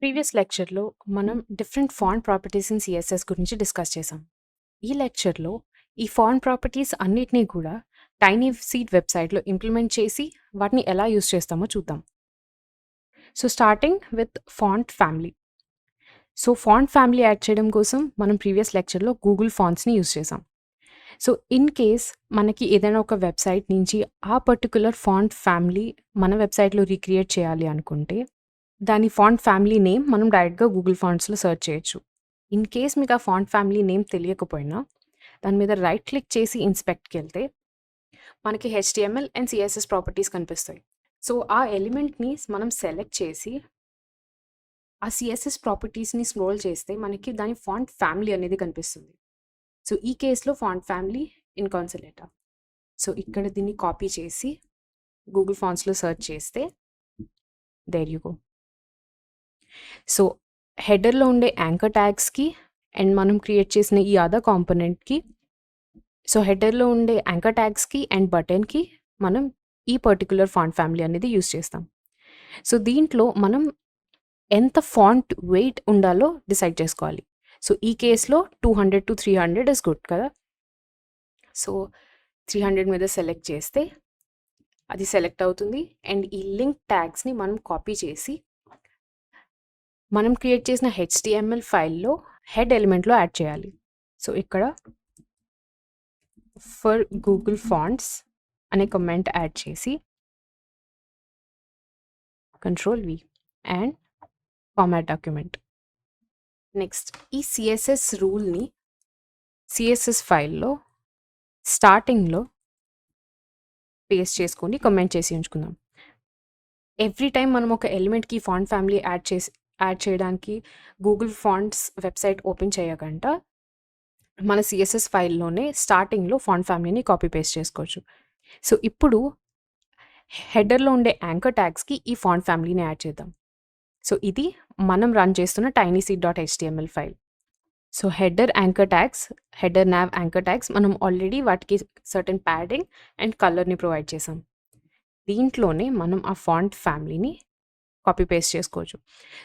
Previous లెక్చర్‌లో మనం different font properties in CSS గురించి డిస్కస్ చేసాం. ఈ లెక్చర్‌లో ఈ ఫాంట్ ప్రాపర్టీస్ అన్నిటిని కూడా టైనీ సీడ్ వెబ్‌సైట్‌లో ఇంప్లిమెంట్ చేసి వాటిని ఎలా యూజ్ చేస్తామో చూద్దాం. So, starting with font family. So, font family add చేయడం కోసం మనం ప్రీవియస్ లెక్చర్‌లో గూగుల్ ఫాంట్స్‌ని యూజ్ చేసాం. సో, ఇన్ కేస్ మనకి ఏదైనా ఒక వెబ్‌సైట్ నుంచి ఆ పర్టిక్యులర్ ఫాంట్ ఫ్యామిలీ మన వెబ్‌సైట్‌లో రీక్రియేట్ చేయాలి అనుకుంటే, దాని ఫాంట్ ఫ్యామిలీ నేమ్ మనం డైరెక్ట్‌గా గూగుల్ ఫాంట్స్‌లో సెర్చ్ చేయొచ్చు. ఇన్ కేస్ మీకు ఆ ఫాంట్ ఫ్యామిలీ నేమ్ తెలియకపోయినా, దాని మీద రైట్ క్లిక్ చేసి ఇన్స్పెక్ట్‌కెళ్తే, మనకి హెచ్‌టీఎంఎల్ అండ్ సీఎస్ఎస్ ప్రాపర్టీస్ కనిపిస్తాయి. సో, ఆ ఎలిమెంట్‌ని మనం సెలెక్ట్ చేసి, ఆ సీఎస్ఎస్ ప్రాపర్టీస్‌ని స్క్రోల్ చేస్తే మనకి దాని ఫాంట్ ఫ్యామిలీ అనేది కనిపిస్తుంది. సో, ఈ కేస్‌లో ఫాంట్ ఫ్యామిలీ ఇన్‌కాన్సొలేటా. సో, ఇక్కడ దీన్ని కాపీ చేసి గూగుల్ ఫాంట్స్‌లో సెర్చ్ చేస్తే దేర్ యూ గో. సో, హెడర్‌లో ఉండే యాంకర్ ట్యాగ్స్‌కి అండ్ మనం క్రియేట్ చేసిన ఈ అదర్ కాంపోనెంట్‌కి సో, హెడర్‌లో ఉండే యాంకర్ ట్యాగ్స్‌కి అండ్ బటన్‌కి మనం ఈ పర్టిక్యులర్ ఫాంట్ ఫ్యామిలీ అనేది యూజ్ చేస్తాం. సో, దీంట్లో మనం ఎంత ఫాంట్ వెయిట్ ఉండాలో డిసైడ్ చేసుకోవాలి. సో, ఈ కేస్‌లో 200-300 ఇస్ గుడ్ కదా! సో, 300 మీద సెలెక్ట్ చేస్తే అది సెలెక్ట్ అవుతుంది. అండ్ ఈ లింక్ ట్యాగ్స్‌ని మనం కాపీ చేసి మనం క్రియేట్ చేసిన హెచ్‌టీఎంఎల్ ఫైల్‌లో హెడ్ ఎలిమెంట్‌లో యాడ్ చేయాలి. సో, ఇక్కడ ఫర్ గూగుల్ ఫాంట్స్ అనే కమెంట్ యాడ్ చేసి కంట్రోల్-వి అండ్ ఫార్మాట్ డాక్యుమెంట్. నెక్స్ట్ ఈ సీఎస్ఎస్ రూల్‌ని సీఎస్ఎస్ ఫైల్‌లో స్టార్టింగ్‌లో పేస్ట్ చేసుకొని కమెంట్ చేసి ఉంచుకుందాం. ఎవ్రీ టైమ్ మనం ఒక ఎలిమెంట్‌కి ఫాంట్ ఫ్యామిలీ యాడ్ చేయడానికి గూగుల్ ఫాంట్స్ వెబ్‌సైట్ ఓపెన్ చేయకుండా మన సీఎస్ఎస్ ఫైల్‌లోనే స్టార్టింగ్‌లో ఫాంట్ ఫ్యామిలీని కాపీ పేస్ట్ చేసుకోవచ్చు. సో, ఇప్పుడు హెడర్‌లో ఉండే యాంకర్ ట్యాగ్స్‌కి ఈ ఫాంట్ ఫ్యామిలీని యాడ్ చేద్దాం. సో, ఇది మనం రన్ చేస్తున్న tinyseed.html file. So, header anchor tags, header nav anchor tags మనం ఆల్రెడీ వాటికి సర్టెన్ ప్యాడింగ్ అండ్ కలర్‌ని ప్రొవైడ్ చేసాం. దీంట్లోనే మనం ఆ ఫాంట్ ఫ్యామిలీని కాపీ పేస్ట్ చేసుకోవచ్చు.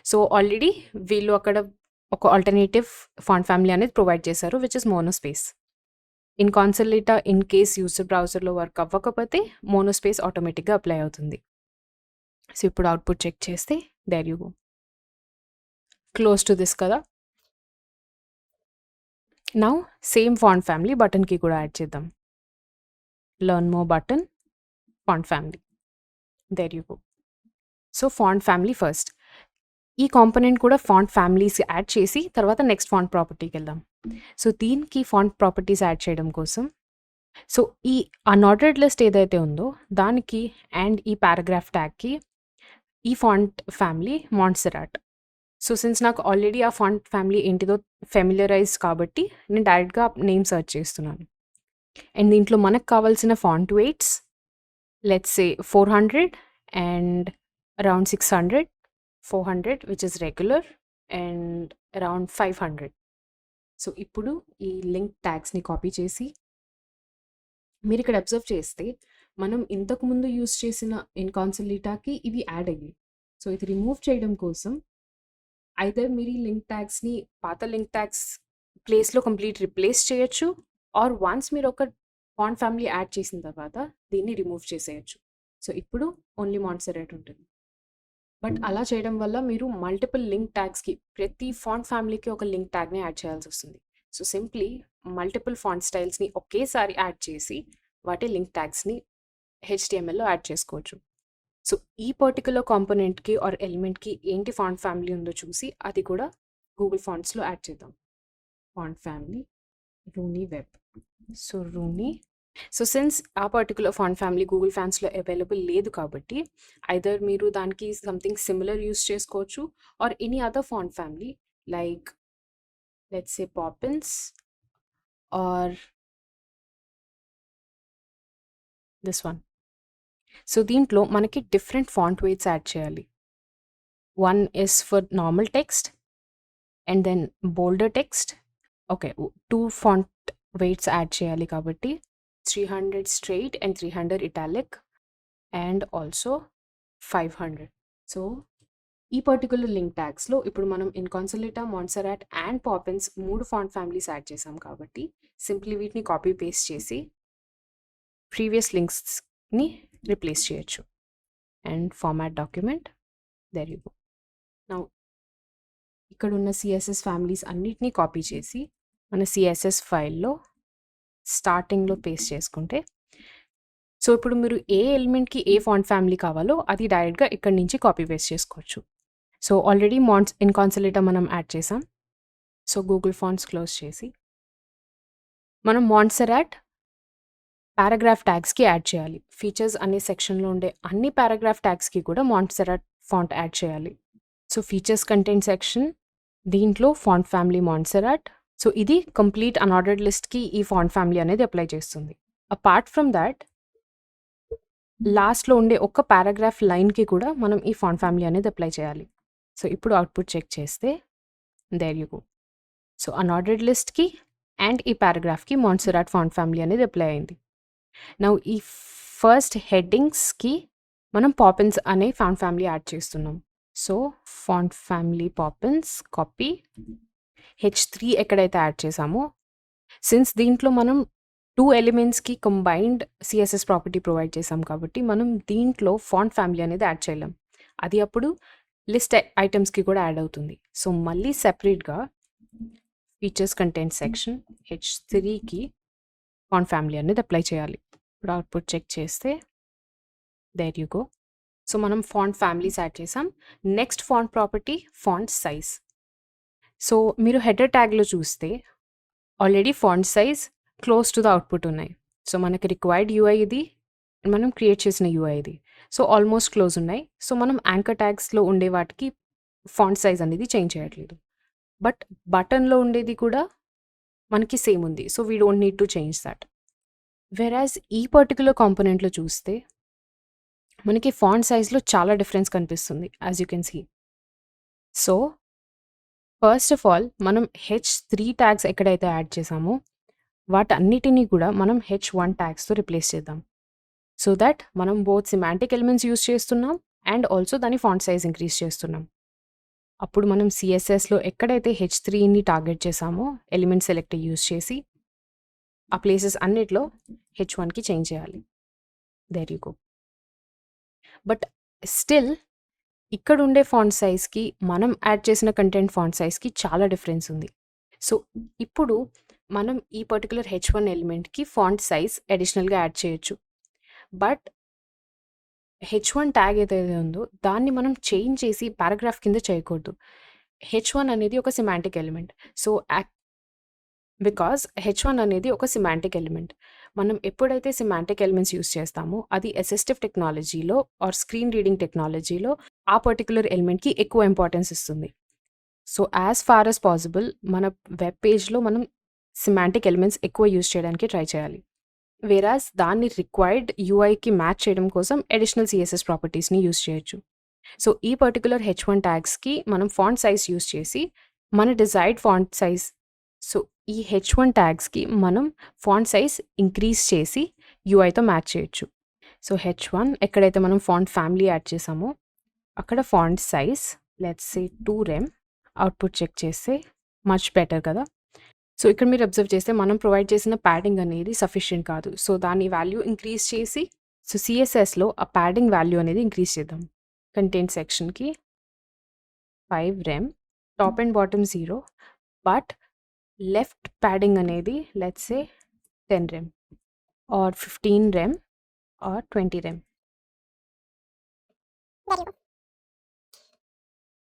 సో, ఆల్రెడీ వీళ్ళు అక్కడ ఒక ఆల్టర్‌నేటివ్ ఫాంట్ ఫ్యామిలీ అనేది ప్రొవైడ్ చేశారు which is monospace. Inconsolata in case user బ్రౌజర్‌లో వర్క్ అవ్వకపోతే మోనోస్పేస్ ఆటోమేటిక్‌గా అప్లై అవుతుంది. సో, ఇప్పుడు అవుట్‌పుట్ చెక్ చేస్తే there you go. Close to this కదా! నౌ సేమ్ ఫాంట్ ఫ్యామిలీ బటన్‌కి కూడా యాడ్ చేద్దాం. Learn more button, font family. There you go. So, font family first. ఈ కాంపోనెంట్ కూడా ఫాంట్ ఫ్యామిలీస్ యాడ్ చేసి తర్వాత నెక్స్ట్ ఫాంట్ ప్రాపర్టీకెళ్దాం. సో, దీనికి ఫాంట్ ప్రాపర్టీస్ యాడ్ చేయడం కోసం సో, ఈ అన్‌ఆర్డర్డ్ లిస్ట్ ఏదైతే ఉందో దానికి అండ్ ఈ పారాగ్రాఫ్ ట్యాగ్‌కి ఈ ఫాంట్ ఫ్యామిలీ మాంట్సెరాట్. సో, సిన్స్ నాకు ఆల్రెడీ ఆ ఫాంట్ ఫ్యామిలీ ఏంటిదో ఫెమిలియరైజ్ కాబట్టి నేను డైరెక్ట్‌గా నేమ్ సెర్చ్ చేస్తున్నాను. అండ్ దీంట్లో మనకు కావాల్సిన font weights let's say 400 and around 600, 400 which is regular and around 500. So, ఇప్పుడు ఈ లింక్ ట్యాగ్స్‌ని కాపీ చేసి మీరిక్కడ అబ్జర్వ్ చేస్తే మనం ఇంతకుముందు యూజ్ చేసిన ఇన్‌కాన్సొలేటాకి ఇవి యాడ్ అయ్యాయి. సో, ఇది రిమూవ్ చేయడం కోసం ఐదర్ మీరు ఈ లింక్ ట్యాగ్స్‌ని పాత లింక్ ట్యాగ్స్ ప్లేస్‌లో కంప్లీట్ రిప్లేస్ చేయొచ్చు ఆర్ వన్స్ మీరు ఒక ఫాంట్ ఫ్యామిలీ యాడ్ చేసిన తర్వాత దీన్ని రిమూవ్ చేసేయొచ్చు. సో, ఇప్పుడు ఓన్లీ మాంట్సెరాట్ ఉంటుంది. బట్ అలా చేయడం వల్ల మీరు మల్టిపుల్ లింక్ ట్యాగ్స్‌కి ప్రతి ఫాంట్ ఫ్యామిలీకి ఒక లింక్ ట్యాగ్‌ని యాడ్ చేయాల్సొస్తుంది. సో, సింప్లీ మల్టిపుల్ ఫాంట్ స్టైల్స్‌ని ఒకేసారి యాడ్ చేసి వాటి లింక్ ట్యాగ్స్‌ని హెచ్‌టీఎంఎల్‌లో యాడ్ చేసుకోవచ్చు. సో, ఈ పర్టిక్యులర్ కాంపోనెంట్‌కి ఆర్ ఎలిమెంట్‌కి ఏంటి ఫాంట్ ఫ్యామిలీ ఉందో చూసి అది కూడా గూగుల్ ఫాంట్స్‌లో యాడ్ చేద్దాం. Font family Rooney Web. So, Rooney so, since ఆ పర్టిక్యులర్ ఫాంట్ ఫ్యామిలీ గూగుల్ ఫాంట్స్‌లో అవైలబుల్ లేదు కాబట్టి ఐదర్ మీరు దానికి సంథింగ్ సిమిలర్ యూజ్ చేసుకోవచ్చు or any other font family like let's say Poppins or this one. So, దీంట్లో మనకి డిఫరెంట్ ఫాంట్ వెయిట్స్ యాడ్ చేయాలి. One is for normal text and then bolder text. Okay. 2 font weights add చేయాలి కాబట్టి 300 straight and 300 italic and also 500. So, ఈ particular link ట్యాగ్స్లో ఇప్పుడు మనం Inconsolata, Montserrat and Poppins 3 font families add చేసాం కాబట్టి simply వీటిని కాపీ పేస్ట్ చేసి ప్రీవియస్ లింక్స్ని రిప్లేస్ చేయొచ్చు. And format document, there you go. Now ఇక్కడ ఉన్న సిఎస్ఎస్ ఫ్యామిలీస్ అన్నిటినీ కాపీ చేసి మన సిఎస్ఎస్ ఫైల్లో స్టార్టింగ్లో పేస్ట్ చేసుకుంటే, సో ఇప్పుడు మీరు ఏ ఎలిమెంట్కి ఏ ఫాంట్ ఫ్యామిలీ కావాలో అది డైరెక్ట్గా ఇక్కడ నుంచి కాపీ పేస్ట్ చేసుకోవచ్చు. సో ఆల్రెడీ ఇన్కాన్సొలేటా మనం యాడ్ చేసాం. సో గూగుల్ ఫాంట్స్ క్లోజ్ చేసి మనం మాంట్సెరాట్ పారాగ్రాఫ్ ట్యాగ్స్కి యాడ్ చేయాలి. ఫీచర్స్ అనే సెక్షన్లో ఉండే అన్ని పారాగ్రాఫ్ ట్యాగ్స్కి కూడా మాంట్సెరాట్ ఫాంట్ యాడ్ చేయాలి. సో ఫీచర్స్ కంటెంట్ సెక్షన్, దీంట్లో ఫాంట్ ఫ్యామిలీ మాంట్సెరాట్. సో ఇది కంప్లీట్ అన్ఆర్డర్డ్ లిస్ట్కి ఈ ఫాంట్ ఫ్యామిలీ అనేది అప్లై చేస్తుంది. అపార్ట్ ఫ్రమ్ దాట్ లాస్ట్లో ఉండే ఒక్క పారాగ్రాఫ్ లైన్కి కూడా మనం ఈ ఫాంట్ ఫ్యామిలీ అనేది అప్లై చేయాలి. సో ఇప్పుడు అవుట్పుట్ చెక్ చేస్తే there you go. So unordered లిస్ట్కి అండ్ ఈ పారాగ్రాఫ్కి మాంట్సెరాట్ ఫాంట్ ఫ్యామిలీ అనేది అప్లై అయింది. నౌ ఈ ఫస్ట్ హెడ్డింగ్స్కి మనం పాపిన్స్ అనే ఫాంట్ ఫ్యామిలీ యాడ్ చేస్తున్నాం. So font family Poppins copy, H3 ఎక్కడైతే యాడ్ చేసామో, సిన్స్ దీంట్లో మనం 2 ఎలిమెంట్స్కి కంబైన్డ్ సిఎస్ఎస్ ప్రాపర్టీ ప్రొవైడ్ చేసాం కాబట్టి మనం దీంట్లో ఫాంట్ ఫ్యామిలీ అనేది యాడ్ చేయలేం. అది అప్పుడు లిస్ట్ ఐటమ్స్కి కూడా యాడ్ అవుతుంది. సో మళ్ళీ సెపరేట్గా ఫీచర్స్ కంటెంట్ సెక్షన్ H3కి ఫాంట్ ఫ్యామిలీ అనేది అప్లై చేయాలి. ఇప్పుడు అవుట్పుట్ చెక్ చేస్తే దేర్ యూ గో. సో మనం ఫాంట్ ఫ్యామిలీస్ యాడ్ చేసాం. Next font property font size. So మీరు హెడర్ ట్యాగ్లో చూస్తే already font size close to the output ఉన్నాయి. సో మనకి రిక్వైర్డ్ యూఐ ఇది, మనం క్రియేట్ చేసిన యూఐ ఇది. సో ఆల్మోస్ట్ క్లోజ్ ఉన్నాయి. సో మనం యాంకర్ ట్యాగ్స్లో ఉండే వాటికి ఫాంట్ సైజ్ అనేది చేంజ్ చేయట్లేదు. బట్ బటన్లో ఉండేది కూడా మనకి సేమ్ ఉంది. So we don't need to change that. వెరాజ్ ఈ పర్టికులర్ కాంపోనెంట్లో చూస్తే మనకి ఫాంట్ సైజ్లో చాలా డిఫరెన్స్ కనిపిస్తుంది, as you can see. So first of all మనం H3 ట్యాగ్స్ ఎక్కడైతే యాడ్ చేసామో వాటన్నిటినీ కూడా మనం H1 ట్యాగ్స్తో రిప్లేస్ చేద్దాం. సో దట్ మనం బోత్ సిమాంటిక్ ఎలిమెంట్స్ యూస్ చేస్తున్నాం అండ్ ఆల్సో దాని ఫాంట్ సైజ్ ఇంక్రీజ్ చేస్తున్నాం. అప్పుడు మనం సిఎస్ఎస్లో ఎక్కడైతే H3ని టార్గెట్ చేసామో ఎలిమెంట్ సెలెక్ట్ యూస్ చేసి ఆ ప్లేసెస్ అన్నిట్లో H1కి చేంజ్ చేయాలి. There you go. But still ఇక్కడ ఉండే ఫాంట్ సైజ్కి మనం యాడ్ చేసిన కంటెంట్ ఫాంట్ సైజ్కి చాలా డిఫరెన్స్ ఉంది. సో ఇప్పుడు మనం ఈ పర్టికులర్ H1 ఎలిమెంట్కి ఫాంట్ సైజ్ అడిషనల్గా యాడ్ చేయొచ్చు. బట్ H1 ట్యాగ్ ఏదైతే ఉందో దాన్ని మనం చేంజ్ చేసి పారాగ్రాఫ్ కింద చేయకూడదు. H1 అనేది ఒక semantic element. So because H1 అనేది ఒక సిమాంటిక్ ఎలిమెంట్. మనం ఎప్పుడైతే సిమాంటిక్ ఎలిమెంట్స్ యూస్ చేస్తామో అది అసిస్టివ్ టెక్నాలజీలో ఆర్ స్క్రీన్ రీడింగ్ టెక్నాలజీలో ఆ పర్టికులర్ ఎలిమెంట్కి ఎక్కువ ఇంపార్టెన్స్ ఇస్తుంది. So as far as possible మన వెబ్ పేజ్లో మనం సిమాంటిక్ ఎలిమెంట్స్ ఎక్కువ యూస్ చేయడానికి ట్రై చేయాలి. వేరాజ్ దాన్ని రిక్వైర్డ్ యూఐకి మ్యాచ్ చేయడం కోసం అడిషనల్ సిఎస్ఎస్ ప్రాపర్టీస్ని యూస్ చేయొచ్చు. సో ఈ పర్టికులర్ H1 ట్యాగ్స్కి మనం ఫాంట్ సైజ్ యూస్ చేసి మన డిజైర్డ్ ఫాంట్ సైజ్, సో ఈ H1 ట్యాగ్స్కి మనం ఫాంట్ సైజ్ ఇంక్రీజ్ చేసి యూఐతో మ్యాచ్ చేయొచ్చు. సో H1 ఎక్కడైతే మనం ఫాంట్ ఫ్యామిలీ యాడ్ చేసామో అక్కడ font size let's say 2 rem. Output check చేస్తే మచ్ బెటర్ కదా. సో ఇక్కడ మీరు అబ్జర్వ్ చేస్తే మనం ప్రొవైడ్ చేసిన ప్యాడింగ్ అనేది సఫిషియెంట్ కాదు. సో దాని వాల్యూ ఇంక్రీజ్ చేసి సో సిఎస్ఎస్లో ఆ ప్యాడింగ్ వాల్యూ అనేది ఇంక్రీజ్ చేద్దాం. కంటెంట్ సెక్షన్కి 5 rem, top and bottom 0, but left padding అనేది లెట్స్ సే 10 rem ఆర్ 15 rem ఆర్ 20 rem.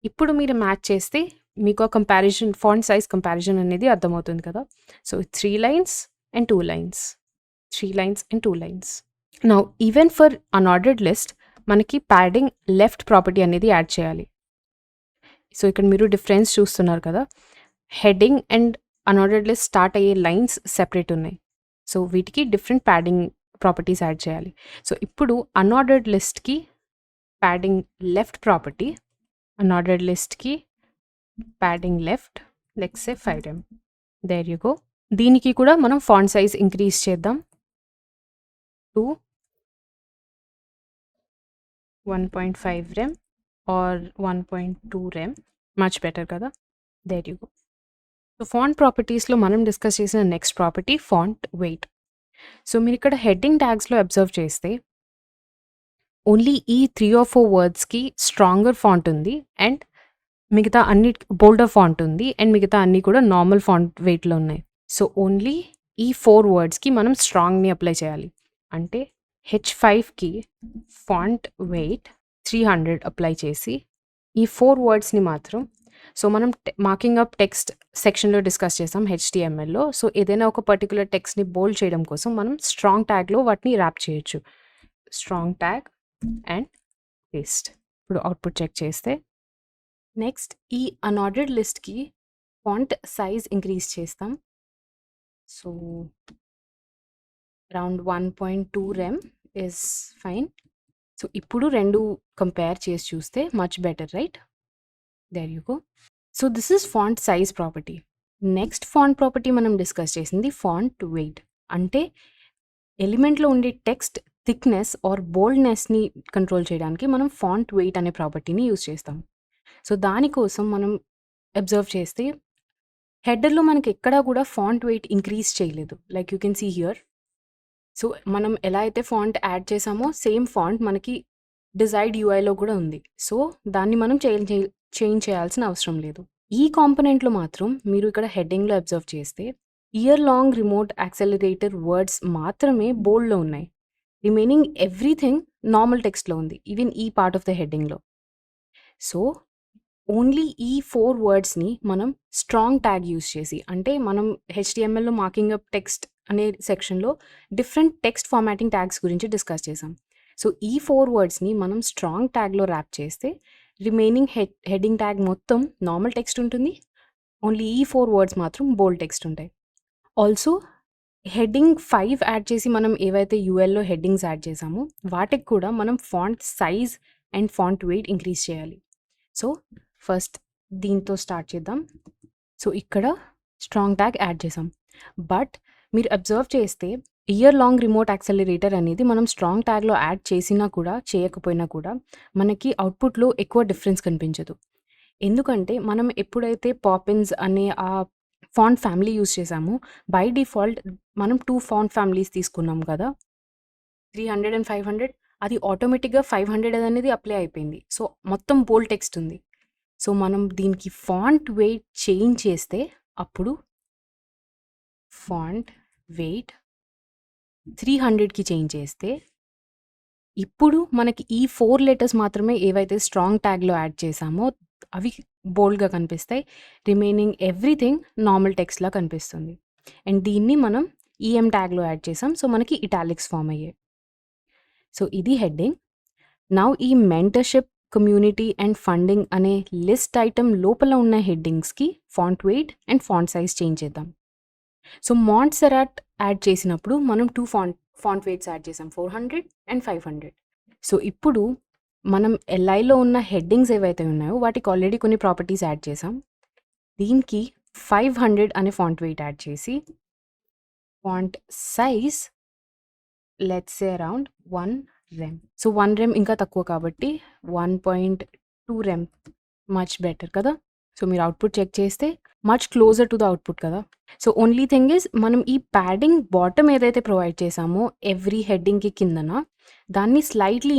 ఇప్పుడు మీరు మ్యాచ్ చేస్తే మీకు ఆ కంపారిజన్ ఫాంట్ సైజ్ కంపారిజన్ అనేది అర్థమవుతుంది కదా. So 3 lines and 2 lines, 3 lines and 2 lines. Now even for unordered list మనకి ప్యాడింగ్ లెఫ్ట్ ప్రాపర్టీ అనేది యాడ్ చేయాలి. సో ఇక్కడ మీరు డిఫరెన్స్ చూస్తున్నారు కదా, heading and unordered list start అయ్యే లైన్స్ సెపరేట్ ఉన్నాయి. సో వీటికి డిఫరెంట్ ప్యాడింగ్ ప్రాపర్టీస్ యాడ్ చేయాలి. సో ఇప్పుడు అన్ఆర్డర్డ్ లిస్ట్కి ప్యాడింగ్ లెఫ్ట్ ప్రాపర్టీ, అన్ఆర్డర్డ్ లిస్ట్కి padding left let's say 5 rem. There you go. దీనికి కూడా మనం ఫాంట్ సైజ్ ఇంక్రీజ్ చేద్దాం to 1.5 rem or 1.2 rem. Much better kada. There you go. So font ప్రాపర్టీస్లో మనం డిస్కస్ చేసిన next property font weight. So మీరు ఇక్కడ హెడ్డింగ్ ట్యాగ్స్లో అబ్జర్వ్ చేస్తే ఓన్లీ ఈ 3 or 4 వర్డ్స్కి స్ట్రాంగర్ ఫాంట్ ఉంది అండ్ మిగతా అన్ని బోల్డర్ ఫాంట్ ఉంది అండ్ మిగతా అన్నీ కూడా నార్మల్ ఫాంట్ వెయిట్లో ఉన్నాయి. సో ఓన్లీ ఈ 4 వర్డ్స్కి మనం స్ట్రాంగ్ని అప్లై చేయాలి. అంటే H5కి ఫాంట్ వెయిట్ 300 అప్లై చేసి ఈ 4 వర్డ్స్ని మాత్రం, సో మనం మార్కింగ్ అప్ టెక్స్ట్ సెక్షన్లో డిస్కస్ చేసాం HTMLలో. సో ఏదైనా ఒక పర్టికులర్ టెక్స్ట్ని బోల్డ్ చేయడం కోసం మనం స్ట్రాంగ్ ట్యాగ్లో వాటిని ర్యాప్ చేయొచ్చు. Strong tag and paste. ఇప్పుడు అవుట్పుట్ చెక్ చేస్తే నెక్స్ట్ ఈ అన్ఆర్డర్డ్ లిస్ట్కి ఫాంట్ సైజ్ ఇంక్రీజ్ చేస్తాం. So around 1.2 rem is fine. So ఇప్పుడు రెండు కంపేర్ చేసి చూస్తే much better, right? There you go. So this is font size property. Next font property మనం డిస్కస్ చేసింది ఫాంట్ వెయిట్. అంటే ఎలిమెంట్లో ఉండే టెక్స్ట్ థిక్నెస్ ఆర్ బోల్డ్నెస్ని కంట్రోల్ చేయడానికి మనం ఫాంట్ వెయిట్ అనే ప్రాపర్టీని యూజ్ చేస్తాం. సో దానికోసం మనం అబ్జర్వ్ చేస్తే హెడర్లో మనకి ఎక్కడా కూడా ఫాంట్ వెయిట్ ఇంక్రీజ్ చేయలేదు. Like you can see here. So మనం ఎలా అయితే ఫాంట్ యాడ్ చేసామో సేమ్ ఫాంట్ మనకి డిజైర్డ్ యూఐలో కూడా ఉంది. సో దాన్ని మనం చేంజ్ చేయాల్సిన అవసరం లేదు. ఈ కాంపోనెంట్లో మాత్రం మీరు ఇక్కడ హెడ్డింగ్లో అబ్జర్వ్ చేస్తే year long remote accelerator words మాత్రమే బోల్డ్లో ఉన్నాయి. రిమైనింగ్ ఎవ్రీథింగ్ నార్మల్ టెక్స్ట్లో ఉంది, ఈవెన్ ఈ పార్ట్ ఆఫ్ ద హెడ్డింగ్లో. సో ఓన్లీ ఈ 4 వర్డ్స్ని మనం స్ట్రాంగ్ ట్యాగ్ యూజ్ చేసి, అంటే మనం HTMLలో మార్కింగ్ అప్ టెక్స్ట్ అనే సెక్షన్లో డిఫరెంట్ టెక్స్ట్ ఫార్మాటింగ్ ట్యాగ్స్ గురించి డిస్కస్ చేసాం. సో ఈ 4 వర్డ్స్ని మనం స్ట్రాంగ్ ట్యాగ్లో ర్యాప్ చేస్తే రిమైనింగ్ హెడ్డింగ్ ట్యాగ్ మొత్తం నార్మల్ టెక్స్ట్ ఉంటుంది. ఓన్లీ ఈ 4 వర్డ్స్ మాత్రం బోల్డ్ టెక్స్ట్ ఉంటాయి. ఆల్సో హెడ్డింగ్ 5 యాడ్ చేసి మనం ఏవైతే యూఎల్లో హెడ్డింగ్స్ యాడ్ చేసామో వాటికి కూడా మనం font size and font weight increase చేయాలి. సో ఫస్ట్ దీంతో స్టార్ట్ చేద్దాం. సో ఇక్కడ స్ట్రాంగ్ ట్యాగ్ యాడ్ చేసాం. బట్ మీరు అబ్జర్వ్ చేస్తే ఇయర్ లాంగ్ రిమోట్ యాక్సెలరేటర్ అనేది మనం స్ట్రాంగ్ ట్యాగ్లో యాడ్ చేసినా కూడా చేయకపోయినా కూడా మనకి అవుట్పుట్లో ఎక్కువ డిఫరెన్స్ కనిపించదు. ఎందుకంటే మనం ఎప్పుడైతే పాపిన్స్ అనే ఆ ఫాంట్ ఫ్యామిలీ యూజ్ చేసామో బై డిఫాల్ట్ మనం 2 ఫాంట్ ఫ్యామిలీస్ తీసుకున్నాం కదా, 300 and 500. అది ఆటోమేటిక్గా 500 అనేది అప్లై అయిపోయింది. సో మొత్తం బోల్డ్ టెక్స్ట్ ఉంది. సో మనం దీనికి ఫాంట్ వెయిట్ చేంజ్ చేస్తే అప్పుడు ఫాంట్ వెయిట్ 300కి చేంజ్ చేస్తే ఇప్పుడు మనకి ఈ 4 లెటర్స్ మాత్రమే ఏవైతే స్ట్రాంగ్ ట్యాగ్లో యాడ్ చేసామో అవి బోల్డ్గా కనిపిస్తాయి. రిమైనింగ్ ఎవ్రీథింగ్ నార్మల్ టెక్స్ట్లా కనిపిస్తుంది. అండ్ దీన్ని మనం EM ట్యాగ్లో యాడ్ చేసాం. సో మనకి ఇటాలిక్స్ ఫామ్ అయ్యాయి. సో ఇది హెడ్డింగ్. నౌ ఈ మెంటర్షిప్, కమ్యూనిటీ అండ్ ఫండింగ్ అనే లిస్ట్ ఐటమ్ లోపల ఉన్న హెడ్డింగ్స్కి font weight and font size change చేద్దాం. సో మాంట్సెరాట్ యాడ్ చేసినప్పుడు మనం 2 ఫాంట్ వెయిట్స్ యాడ్ చేసాం, 400 and 500. సో ఇప్పుడు మనం LIలో ఉన్న హెడ్డింగ్స్ ఏవైతే ఉన్నాయో వాటికి ఆల్రెడీ కొన్ని ప్రాపర్టీస్ యాడ్ చేసాం. దీనికి 500 అనే ఫాంట్ వెయిట్ యాడ్ చేసి font size let's say around 1 rem. So 1 rem ఇంకా తక్కువ కాబట్టి 1.2 rem మచ్ బెటర్ కదా. సో మీరు అవుట్పుట్ చెక్ చేస్తే much closer to the output కదా. సో ఓన్లీ థింగ్ ఇస్ మనం ఈ ప్యాడింగ్ బాటమ్ ఏదైతే ప్రొవైడ్ చేసామో ఎవ్రీ హెడ్డింగ్కి కిందన దాన్ని స్లైట్లీ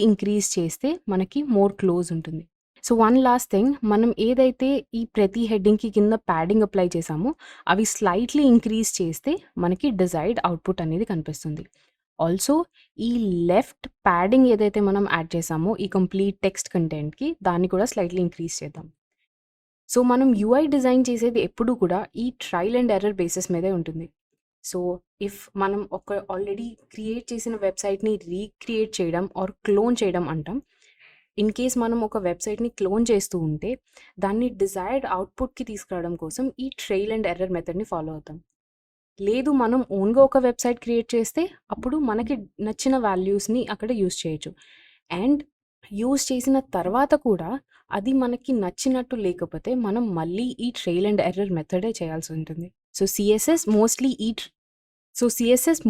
ఇంక్రీజ్ చేస్తే మనకి మోర్ క్లోజ్ ఉంటుంది. సో వన్ లాస్ట్ థింగ్, మనం ఏదైతే ఈ ప్రతి హెడ్డింగ్కి కింద ప్యాడింగ్ అప్లై చేసామో అవి స్లైట్లీ ఇంక్రీజ్ చేస్తే మనకి డిజైర్డ్ అవుట్పుట్ అనేది కనిపిస్తుంది. ఆల్సో ఈ లెఫ్ట్ ప్యాడింగ్ ఏదైతే మనం యాడ్ చేసామో ఈ కంప్లీట్ టెక్స్ట్ కంటెంట్కి దాన్ని కూడా స్లైట్లీ ఇంక్రీజ్ చేద్దాం. సో మనం UI డిజైన్ చేసేది ఎప్పుడు కూడా ఈ ట్రయల్ అండ్ ఎర్రర్ బేసిస్ మీదే ఉంటుంది. సో ఇఫ్ మనం ఒక ఆల్రెడీ క్రియేట్ చేసిన వెబ్సైట్ని రీక్రియేట్ చేయడం ఆర్ క్లోన్ చేయడం అంటాం. ఇన్ కేస్ మనం ఒక వెబ్సైట్ని క్లోన్ చేస్తూ ఉంటే దాన్ని డిజైర్డ్ అవుట్పుట్కి తీసుకురావడం కోసం ఈ ట్రయల్ అండ్ ఎర్రర్ మెథడ్ని ఫాలో అవుతాం. లేదు మనం ఓన్గా ఒక వెబ్సైట్ క్రియేట్ చేస్తే అప్పుడు మనకి నచ్చిన వాల్యూస్ని అక్కడ యూజ్ చేయొచ్చు. అండ్ యూజ్ చేసిన తర్వాత కూడా అది మనకి నచ్చినట్టు లేకపోతే మనం మళ్ళీ ఈ ట్రయల్ అండ్ ఎర్రర్ మెథడే చేయాల్సి ఉంటుంది. సో సిఎస్ఎస్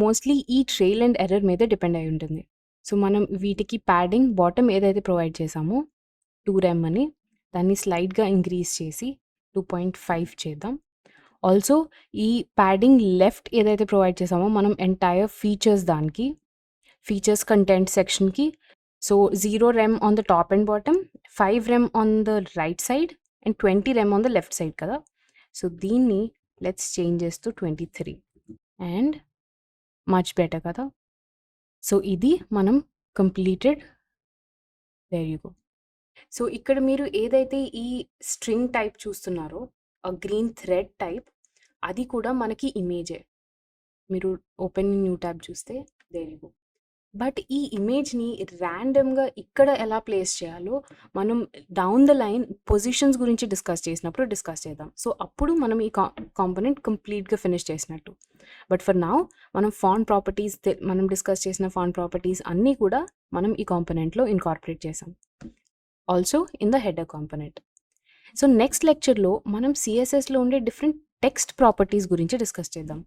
మోస్ట్లీ ఈ ట్రయల్ అండ్ ఎర్రర్ మీద డిపెండ్ అయి ఉంటుంది. సో, మనం వీటికి ప్యాడింగ్ బాటమ్ ఏదైతే ప్రొవైడ్ చేసామో 2 రెమ్ అని, దాన్ని స్లైడ్‌గా ఇంక్రీజ్ చేసి 2.5 చేద్దాం. ఆల్సో ఈ ప్యాడింగ్ లెఫ్ట్ ఏదైతే ప్రొవైడ్ చేసామో మనం ఎంటైర్ ఫీచర్స్ దానికి, ఫీచర్స్ కంటెంట్ సెక్షన్‌కి so 0 rem on the top and bottom, 5 rem on the right side and 20 rem on the left side కదా! సో దీన్ని let's changes to 23 and much better కదా! So ఇది మనం completed. There you go. So ఇక్కడ మీరు ఏదైతే ఈ string type చూస్తున్నారో, గ్రీన్ థ్రెడ్ టైప్, అది కూడా మనకి ఇమేజే. మీరు ఓపెన్ న్యూ ట్యాబ్ చూస్తే దేర్ యూ గో. బట్ ఈ ఇమేజ్‌ని ర్యాండమ్‌గా ఇక్కడ ఎలా ప్లేస్ చేయాలో మనం డౌన్ ద లైన్ పొజిషన్స్ గురించి డిస్కస్ చేసినప్పుడు డిస్కస్ చేద్దాం. సో అప్పుడు మనం ఈ కాంపోనెంట్ కంప్లీట్‌గా ఫినిష్ చేసినట్టు. బట్ ఫర్ నౌ మనం ఫాంట్ ప్రాపర్టీస్ మనం డిస్కస్ చేసిన ఫాంట్ ప్రాపర్టీస్ అన్నీ కూడా మనం ఈ కాంపోనెంట్‌లో ఇన్కార్పొరేట్ చేసాం. Also in the header component. So next లెక్చర్‌లో మనం CSSలో ఉండే డిఫరెంట్ టెక్స్ట్ ప్రాపర్టీస్ గురించి డిస్కస్ చేద్దాం.